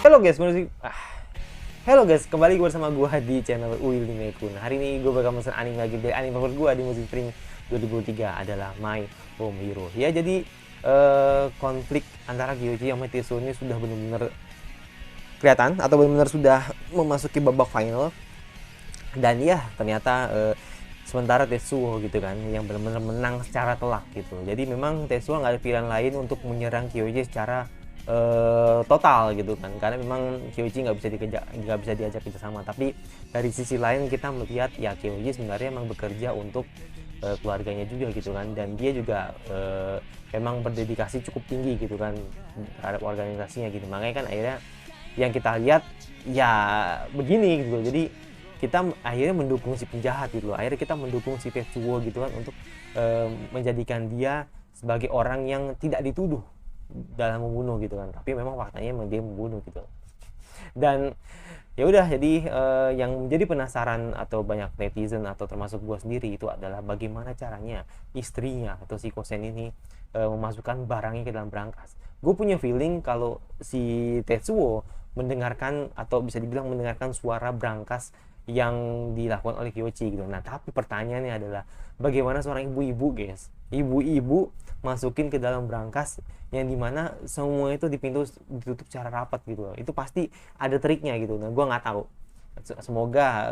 Halo guys, Halo guys, kembali bersama gua di channel Willy Mekun. Hari ini gue bakal mesen anime lagi dari anime favorit gua di musim spring 2023 adalah My Home Hero. Ya jadi konflik antara Kyoji sama Tetsuo ini sudah benar-benar kelihatan atau benar-benar sudah memasuki babak final. Dan ya ternyata sementara Tetsuo gitu kan yang benar-benar menang secara telak gitu. Jadi memang Tetsuo nggak ada pilihan lain untuk menyerang Kyoji secara total gitu kan, karena memang Kyoji nggak bisa diajak kerja sama. Tapi dari sisi lain kita melihat ya Kyoji sebenarnya memang bekerja untuk keluarganya juga gitu kan, dan dia juga memang berdedikasi cukup tinggi gitu kan terhadap organisasinya gitu. Makanya kan akhirnya yang kita lihat ya begini gitu. Jadi kita akhirnya mendukung si penjahat gitu loh. Akhirnya kita mendukung si Tetsuo gitu kan untuk menjadikan dia sebagai orang yang tidak dituduh dalam membunuh gitu kan, tapi memang faktanya memang dia membunuh gitu. Dan ya udah, jadi yang menjadi penasaran atau banyak netizen atau termasuk gua sendiri itu adalah bagaimana caranya istrinya atau si Kosen ini memasukkan barangnya ke dalam berangkas. Gue punya feeling kalau si Tetsuo mendengarkan atau bisa dibilang mendengarkan suara berangkas yang dilakukan oleh Kyoji gitu. Nah, tapi pertanyaannya adalah bagaimana seorang ibu-ibu, guys? Ibu-ibu masukin ke dalam berangkas yang dimana semua itu di pintu ditutup secara rapat gitu loh. Itu pasti ada triknya gitu. Nah, gue nggak tahu. Semoga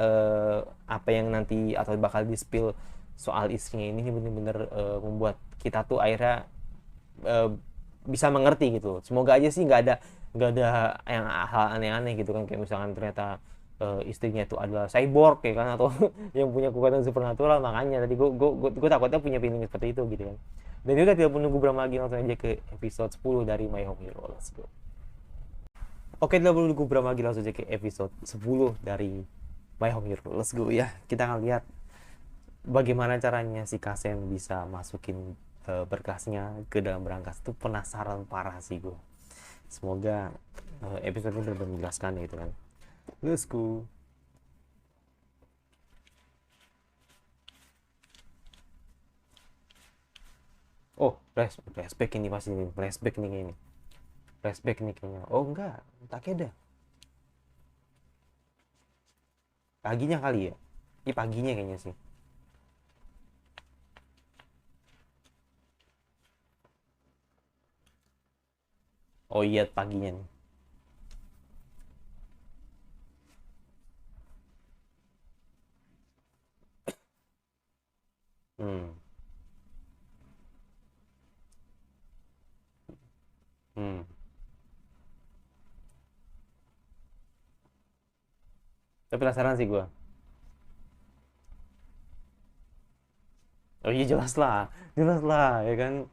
apa yang nanti atau bakal di spill soal istrinya ini benar-benar membuat kita tuh akhirnya uh, bisa mengerti gitu. Semoga aja sih nggak ada yang hal aneh-aneh gitu kan, kayak misalkan ternyata istrinya itu adalah cyborg ya kan, atau yang punya kekuatan supernatural. Makanya tadi gue takutnya punya feeling seperti itu gitu kan. Dan udah tidak menunggu berapa lagi, langsung aja ke episode 10 dari My Home Hero. Let's go. Oke, tidak menunggu berapa lagi, langsung aja ke episode 10 dari My Home Hero. Let's go ya. Kita akan lihat bagaimana caranya si Kasen bisa masukin berkasnya ke dalam berangkas. Itu penasaran parah sih gue. Semoga episode ini benar-benar menjelaskan gitu kan. Let's go. Oh, flashback ini pasti ini. Flashback nih ini. Flashback nih kayaknya. Oh enggak, Takeda. Paginya kali ya. Ini paginya kayaknya sih. Oh iya, paginya nih. Hmm. Hmm. Tapi penasaran sih gua. Oh iya, jelas lah. Jelas lah ya kan.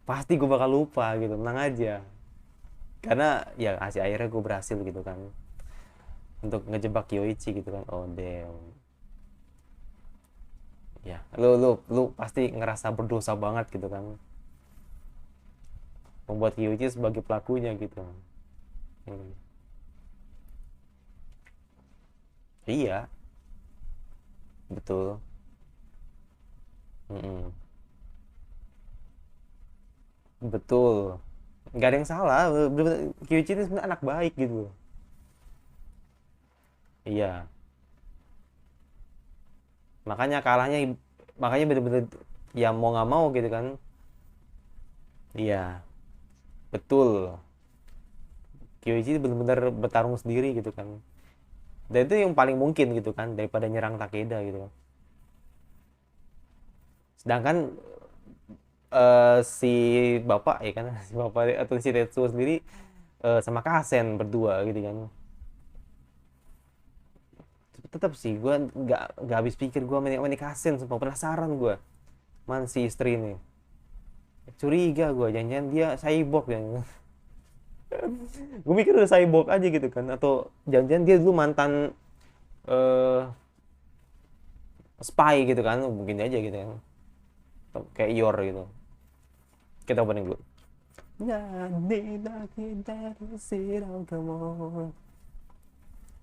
Pasti gue bakal lupa gitu. Tenang aja. Karena ya hasil akhirnya gue berhasil gitu kan untuk ngejebak Yoichi gitu kan. Oh damn. Ya, lu pasti ngerasa berdosa banget gitu kan. Membuat Yoichi sebagai pelakunya gitu. Hmm. Iya, betul. Mm-mm. Betul. Nggak ada yang salah. Kyoichi ini sebenarnya anak baik gitu. Iya. Makanya kalahnya, makanya bener-bener ya mau nggak mau gitu kan. Iya, betul. Kyoichi bener-bener bertarung sendiri gitu kan. Dan itu yang paling mungkin gitu kan daripada nyerang Takeda gitu kan. Sedangkan si bapak ya kan, si bapak atau si Tetsuo sendiri sama Kasen berdua gitu kan. Tetap sih gue nggak habis pikir gue main Kasen, sumpah penasaran gue. Man si istri ini. Curiga gue, jangan-jangan dia cyborg ya. Gue mikir udah cyborg aja gitu kan, atau jangan-jangan dia dulu mantan eh spy gitu kan, mungkin aja gitu kan. Atau kayak Yor gitu. Kita opening dulu.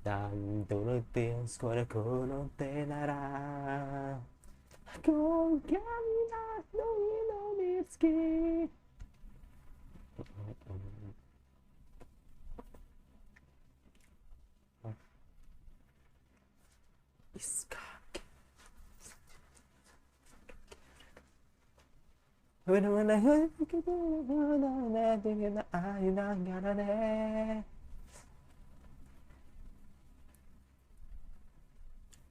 Dan turutin suara kono tenara. Kau kami no Indoneski.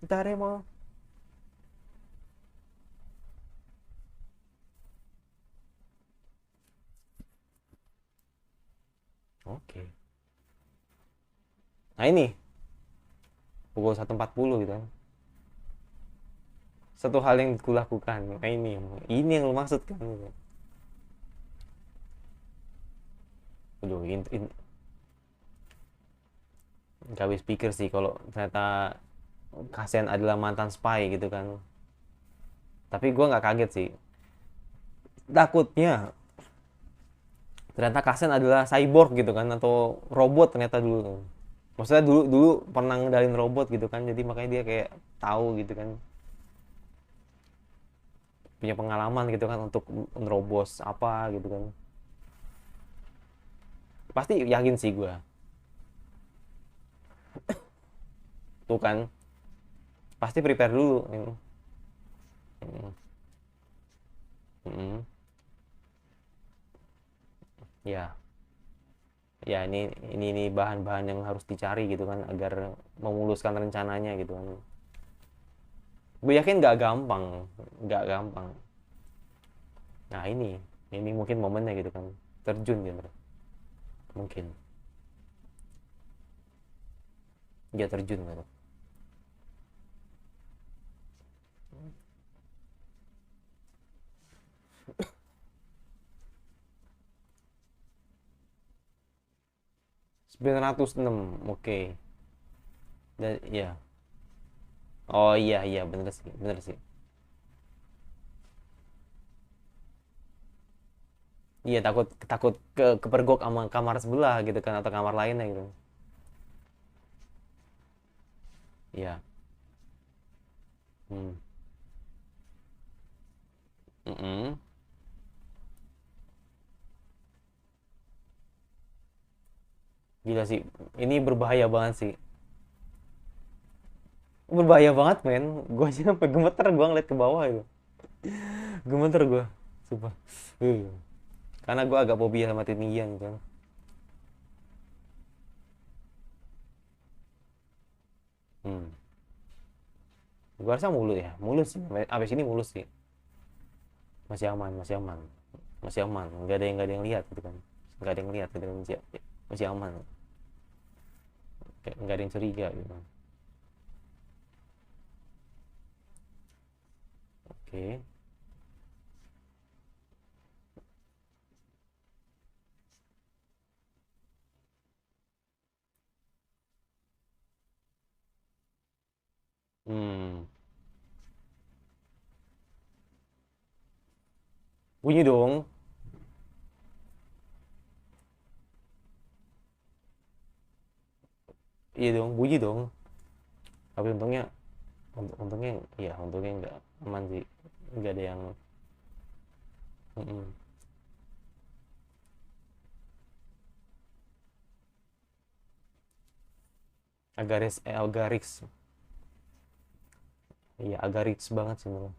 Daremo. Oke. Nah ini pukul 1.40 gitu kan. Satu hal yang kulakukan. Nah ini yang lu maksud kan. Aduh, gak habis pikir sih kalau ternyata Kasian adalah mantan spy gitu kan. Tapi gue nggak kaget sih. Takutnya ternyata Kasian adalah cyborg gitu kan atau robot ternyata dulu. Maksudnya dulu dulu pernah ngendalin robot gitu kan. Jadi makanya dia kayak tahu gitu kan. Punya pengalaman gitu kan untuk nerobos apa gitu kan. Pasti yakin sih gue. Tuh kan. Pasti prepare dulu. Hmm. Hmm. Ya, ya ini bahan-bahan yang harus dicari gitu kan agar memuluskan rencananya gitu kan. Gue yakin nggak gampang. Nah ini mungkin momennya gitu kan, terjun gitu, mungkin dia terjun gitu. 906, oke. Dan ya, oh iya iya bener sih, iya takut takut kepergok sama kamar sebelah gitu kan atau kamar lainnya gitu. Iya. Hmm. Mm-mm. Gila sih, ini berbahaya banget sih, berbahaya banget men. Gue aja sampai gemeter gue ngeliat ke bawah itu, gemeter gue, sumpah. Uh. Karena gue agak fobia sama ketinggian gitu. Hmm. Gue rasa mulus ya, mulus sih. Abis ini mulus sih. Masih aman, masih aman, masih aman. Nggak ada yang lihat gitu kan. Nggak ada yang lihat gitu kan. Masih aman. Kayak nggak ada yang curiga gitu. Oke. Hmm. Bunyi dong. Iya dong, bunyi dong. Tapi untungnya ya untungnya nggak aman sih. Nggak ada yang. Mm-mm. Agak risk. Iya, agak risk banget sih menurut.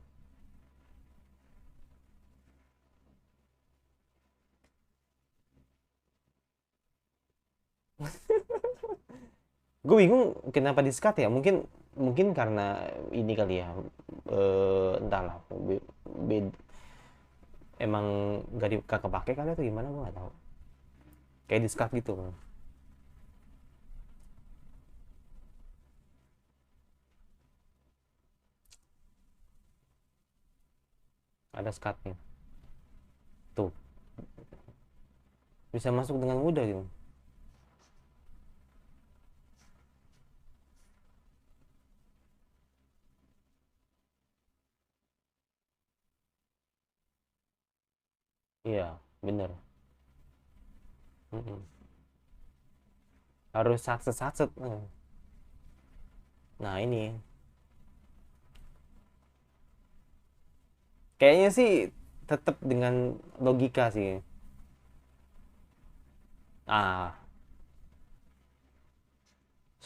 Gue bingung kenapa di skat ya. Mungkin mungkin karena ini kali ya. Entahlah. Emang gak kepake kali atau gimana gue nggak tahu. Kayak di skat gitu. Ada skatnya. Tuh, bisa masuk dengan mudah gitu. Iya, bener. Mm-mm. Harus satset satset. Nah ini kayaknya sih tetap dengan logika sih.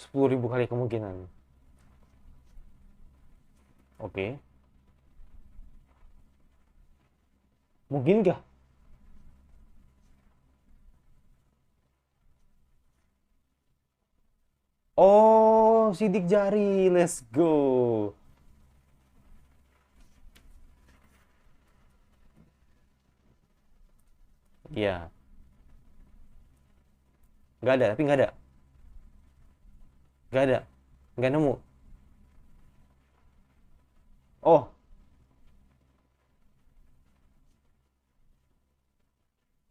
10.000 kali kemungkinan. Oke. Mungkinkah? Oh, sidik jari. Let's go. Iya, nggak ada, tapi nggak ada. Nggak ada. Nggak nemu. Oh,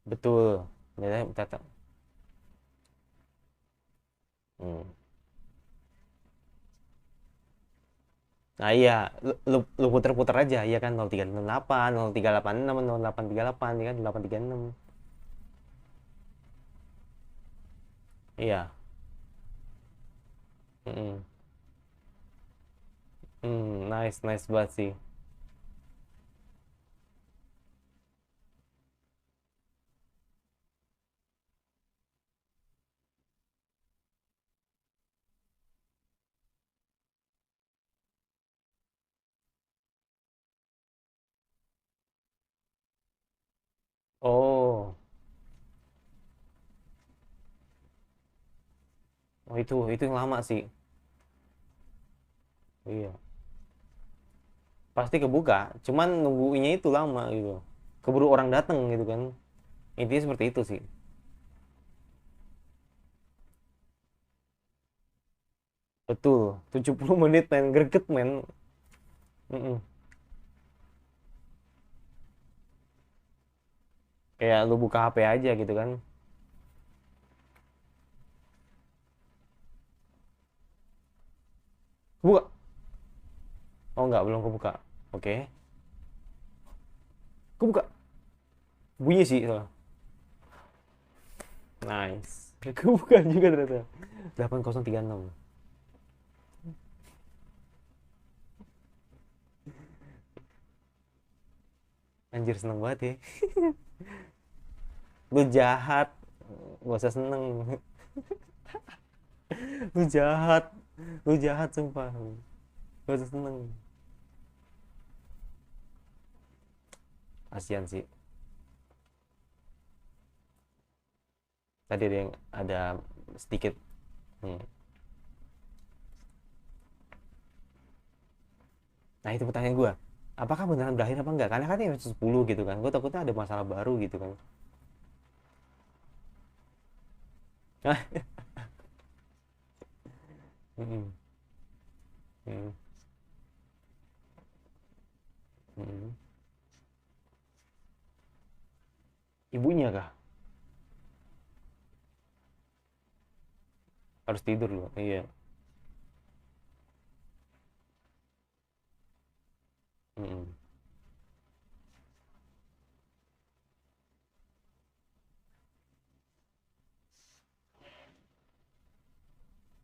betul. Ternyata tetap. Hmm. Nah iya, lu puter-puter aja, ya kan 0368, 0386, 0838, ya kan 836. Iya. Mm-mm. Nice, nice banget sih. Oh, oh itu yang lama sih. Iya. Pasti kebuka, cuman nungguinnya itu lama gitu. Keburu orang datang gitu kan. Intinya seperti itu sih. Betul, 70 menit main greget men. Mm-mm. Kayak lu buka HP aja gitu kan. Buka. Oh enggak, belum kebuka. Oke. Kebuka. Bunyi sih soalnya. Nice. Kebuka juga ternyata. 8036. Anjir seneng banget ya. Lu jahat. Gak usah seneng. Lu jahat. Lu jahat sumpah. Gak usah seneng. Kasian sih. Tadi ada yang ada sedikit. Hmm. Nah itu pertanyaan gue. Apakah beneran berakhir apa enggak? Karena kan ini episode 10 gitu kan. Gue takutnya ada masalah baru gitu kan. Mm-mm. Mm-mm. Mm-mm. Ibunya kah? Harus tidur loh. Iya. Mm-mm.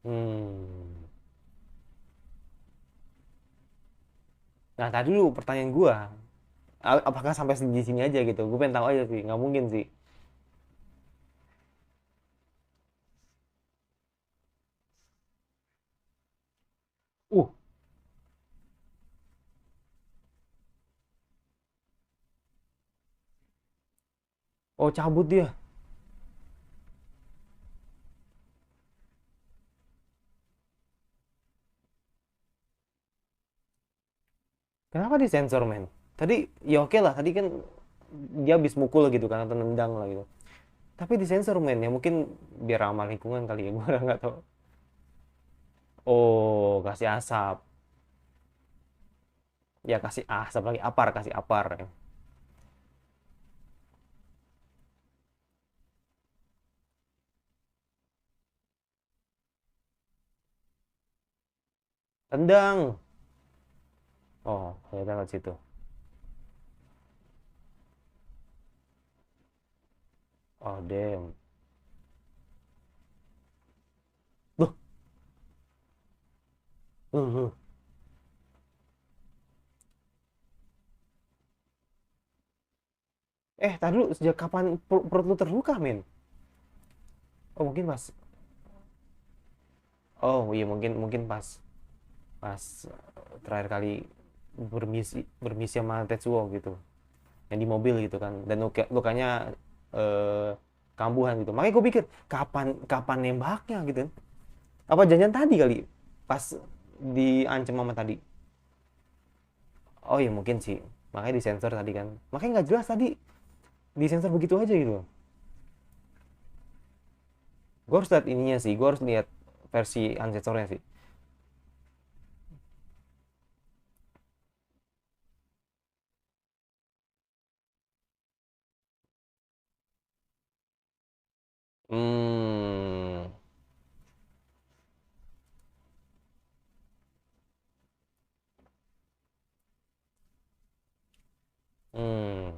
Hmm. Nah, tadi dulu pertanyaan gua, apakah sampai di sini aja gitu? Gue pengen tahu aja sih, nggak mungkin sih. Uh, oh cabut dia. Kenapa disensor, men? Tadi ya oke lah, tadi kan dia habis mukul gitu kan atau nendang lah gitu. Tapi disensor, men, ya mungkin biar ramah lingkungan kali ya, gue nggak tahu. Oh, kasih asap. Ya kasih asap lagi, apar, kasih apar. Tendang. Oh, ternyata lewat situ. Oh, damn. Loh, loh. Tadi dulu sejak kapan perut lu terluka, men? Oh, mungkin pas. Oh, iya mungkin mungkin pas pas terakhir kali bermisi bermisi sama Tetsuo gitu. yang di mobil gitu kan, dan lukanya eh, kambuhan gitu. Makanya gue pikir kapan kapan nembaknya gitu kan. Apa janjian tadi kali pas diancam mama tadi. Oh ya mungkin sih, makanya disensor tadi kan, makanya nggak jelas tadi disensor begitu aja gitu. Gue harus lihat ininya sih, gue harus lihat versi unsensornya sih. Hmm. Hmm.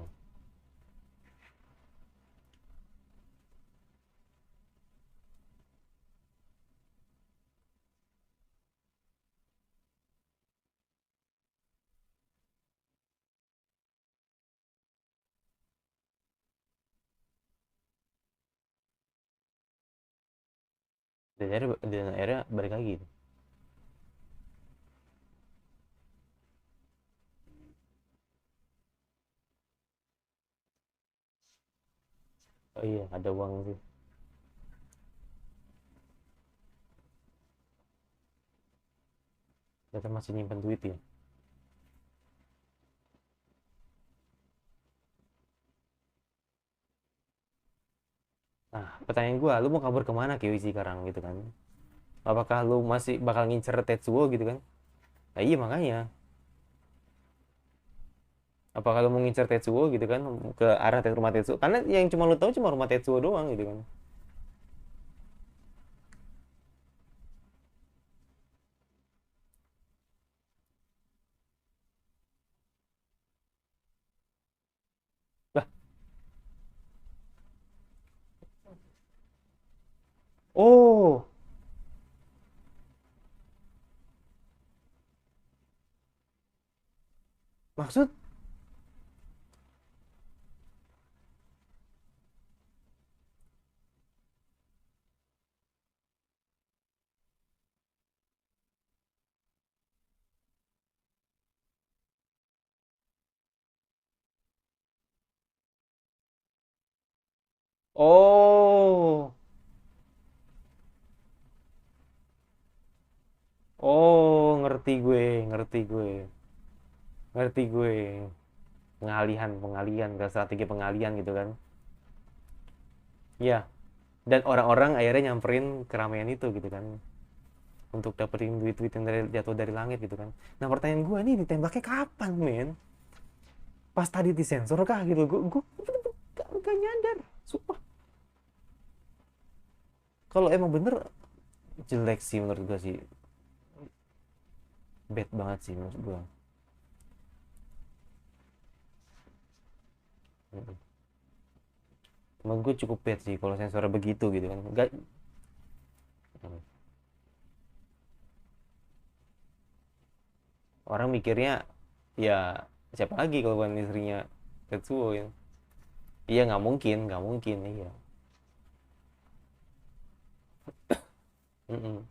Dan akhirnya balik lagi gitu. Oh iya ada uang sih, ternyata masih nyimpen duit ya. Nah pertanyaan gue, lu mau kabur kemana Kiwi sekarang gitu kan? Apakah lu masih bakal ngincer Tetsuo gitu kan? Nah iya makanya, apakah lu mau ngincer Tetsuo gitu kan, ke arah rumah Tetsuo, karena yang cuma lu tahu cuma rumah Tetsuo doang gitu kan. Lah, oh maksud, oh oh ngerti gue, ngerti gue, ngerti gue. Pengalihan, pengalihan ke strategi pengalihan gitu kan. Iya, dan orang-orang akhirnya nyamperin keramaian itu gitu kan, untuk dapetin duit-duit yang jatuh dari langit gitu kan. Nah pertanyaan gue nih, ditembaknya kapan men? Pas tadi disensor kah gitu? Gue gak nyadar, sumpah. Kalau emang bener jelek sih menurut gue sih, bad banget sih menurut gue. Menurut gue cukup bad sih kalau sensornya begitu gitu kan. Gak, orang mikirnya ya siapa lagi kalau bukan istrinya Tetsuo ya. Iya nggak mungkin, nggak mungkin iya. Mm-mm.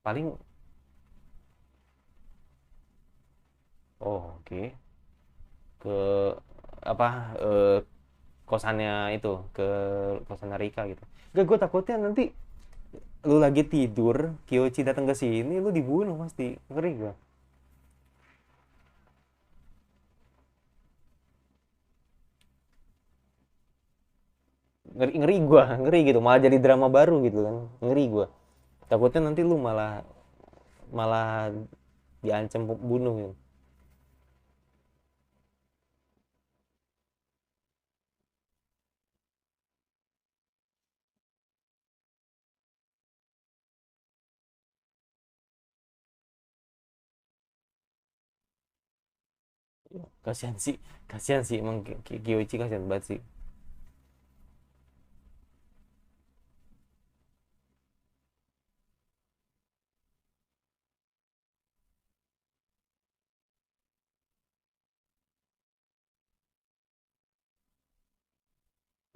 Paling, oh oke, ke apa, eh, kosannya itu, ke kosannya Rika gitu. Gak, gue takutnya nanti lu lagi tidur, Kyochi datang ke sini, lu dibunuh pasti. Ngeri gue. Ngeri, ngeri gue, ngeri gitu. Malah jadi drama baru gitu kan. Ngeri gue. Takutnya nanti lu malah malah diancam bunuh gitu. Kasihan sih, kasihan sih emang Kyoichi, kasihan banget sih.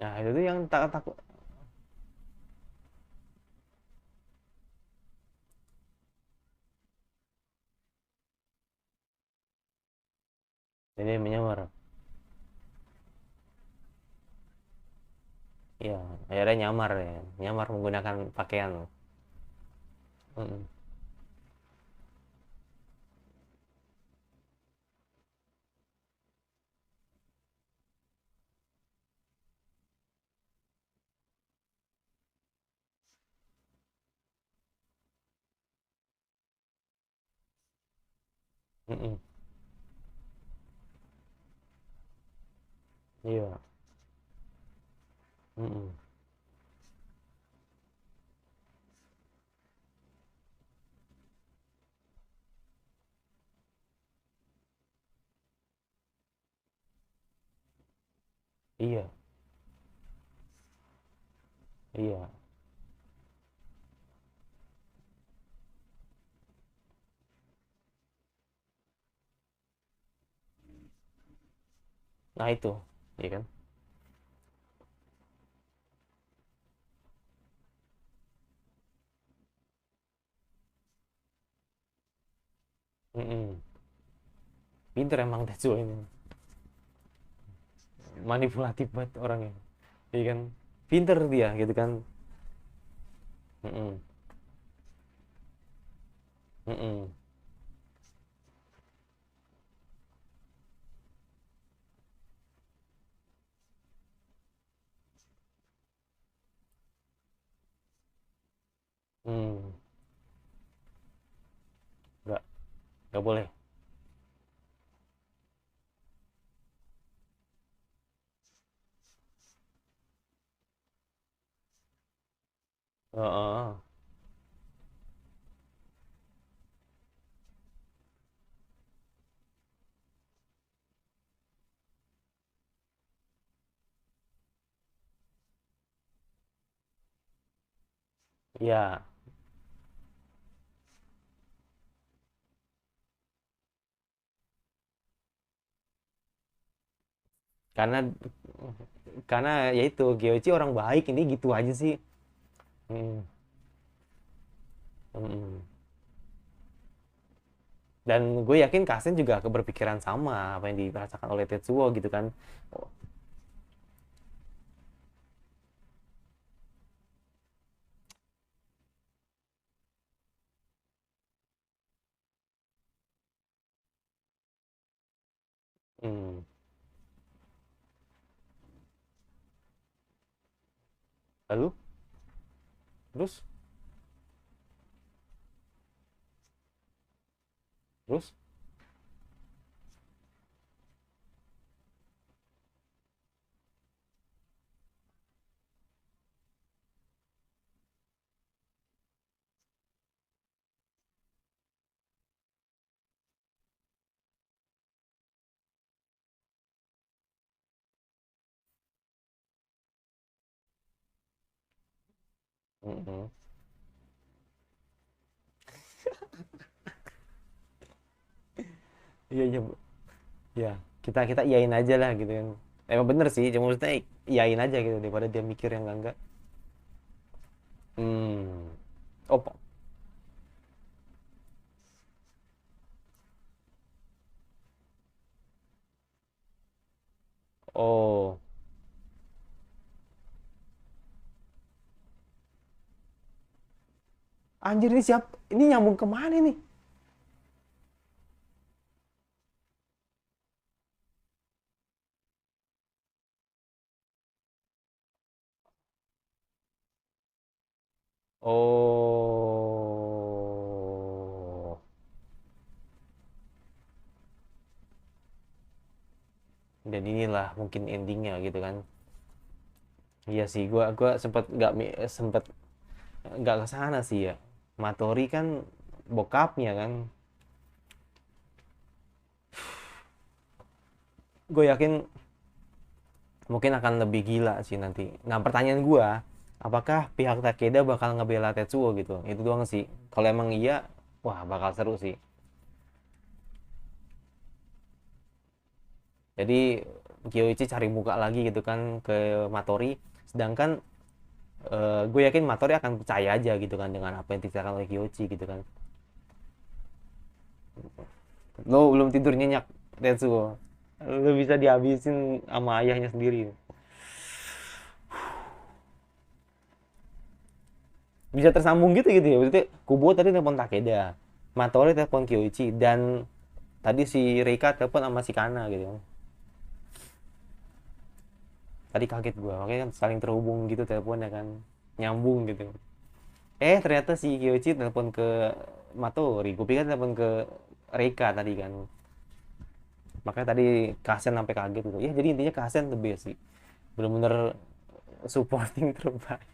Nah itu tuh yang tak takut. Jadi menyamar. Iya, akhirnya nyamar ya. Nyamar menggunakan pakaian. Mm-mm. Mm-mm. Iya. Mm-mm. Iya. Iya. Nah itu, iya kan? Mm-mm. Pinter emang Tetsuo ini. Manipulatif banget orangnya. Iya kan? Pinter dia gitu kan. Mm-mm. Mm-mm. Hmm. Nggak, nggak boleh. Heeh. Iya, karena ya itu Gyoichi orang baik ini gitu aja sih. Mm. Mm. Dan gue yakin Kasen juga berpikiran sama apa yang dirasakan oleh Tetsuo gitu kan. Oh, mm. Lalu terus terus. Mm-mm. Iya iya Bu. Ya kita kita iyain aja lah gitu kan. Emang bener sih, cuma maksudnya iyain aja gitu daripada dia mikir yang enggak. Hmm. Oh, oh, anjir ini siap? Ini nyambung kemana nih? Oh, dan inilah mungkin endingnya gitu kan. Iya sih, gua sempet nggak ke sana sih ya. Matori kan bokapnya kan. Gue yakin mungkin akan lebih gila sih nanti. Nah, pertanyaan gua, apakah pihak Takeda bakal ngebela Tetsuo gitu? Itu doang sih. Kalau emang iya, wah bakal seru sih. Jadi Kyoichi cari muka lagi gitu kan ke Matori. Sedangkan gue yakin Matori akan percaya aja gitu kan dengan apa yang diceritakan oleh Kyoichi gitu kan. Lo belum tidur nyenyak Tetsuo. Lu bisa dihabisin sama ayahnya sendiri. Bisa tersambung gitu gitu ya. Berarti Kubo tadi telepon Takeda, Matori telepon Kyoichi, dan tadi si Reika telepon sama si Kana gitu. Tadi kaget gua, makanya kan saling terhubung gitu teleponnya kan, nyambung gitu. Ternyata si Kyoichi telepon ke Matori, gue pikir telepon ke Reika tadi kan. Makanya tadi Kasen sampai kaget gitu. Ya jadi intinya Kasen the best sih. Bener-bener supporting terbaik.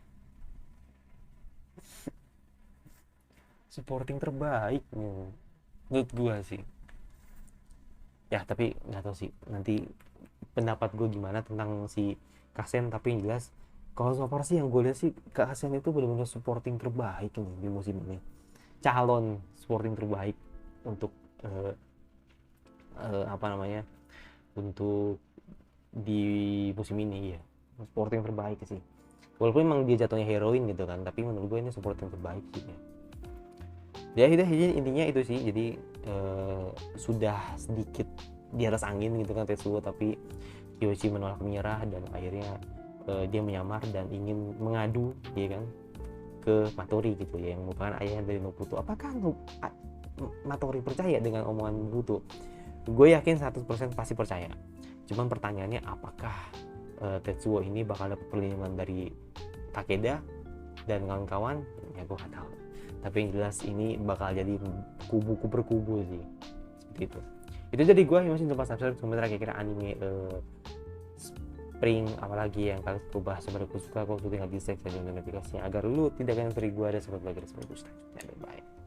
Supporting terbaik menurut gua sih. Ya tapi nggak tahu sih nanti pendapat gue gimana tentang si Kasen, tapi yang jelas kalau so far sih yang gue lihat sih Kasen itu benar-benar supporting terbaik nih di musim ini, calon supporting terbaik untuk eh, apa namanya, untuk di musim ini ya, supporting terbaik sih, walaupun emang dia jatuhnya heroin gitu kan, tapi menurut gue ini supporting terbaik sih ya. Udah intinya itu sih, jadi sudah sedikit di atas angin gitu kan Tetsuo, tapi Kyoshi menolak menyerah dan akhirnya dia menyamar dan ingin mengadu ya kan ke Matori gitu ya, yang merupakan ayah dari Nobuto. Apakah Matori percaya dengan omongan Nobuto? Gue yakin 100% pasti percaya. Cuman pertanyaannya apakah Tetsuo ini bakal dapat perlindungan dari Takeda dan kawan-kawan? Ya gue gak tahu. Tapi yang jelas ini bakal jadi kubu berkubu sih. Seperti itu. Itu jadi gue yang masih lupa subscribe komentar kira-kira anime Spring apalagi yang kalian coba sebenarnya suka, kau sudah tinggal di like dan notifikasinya agar lu tidak akan free gue ada seperti lagi seperti selanjutnya. Bye.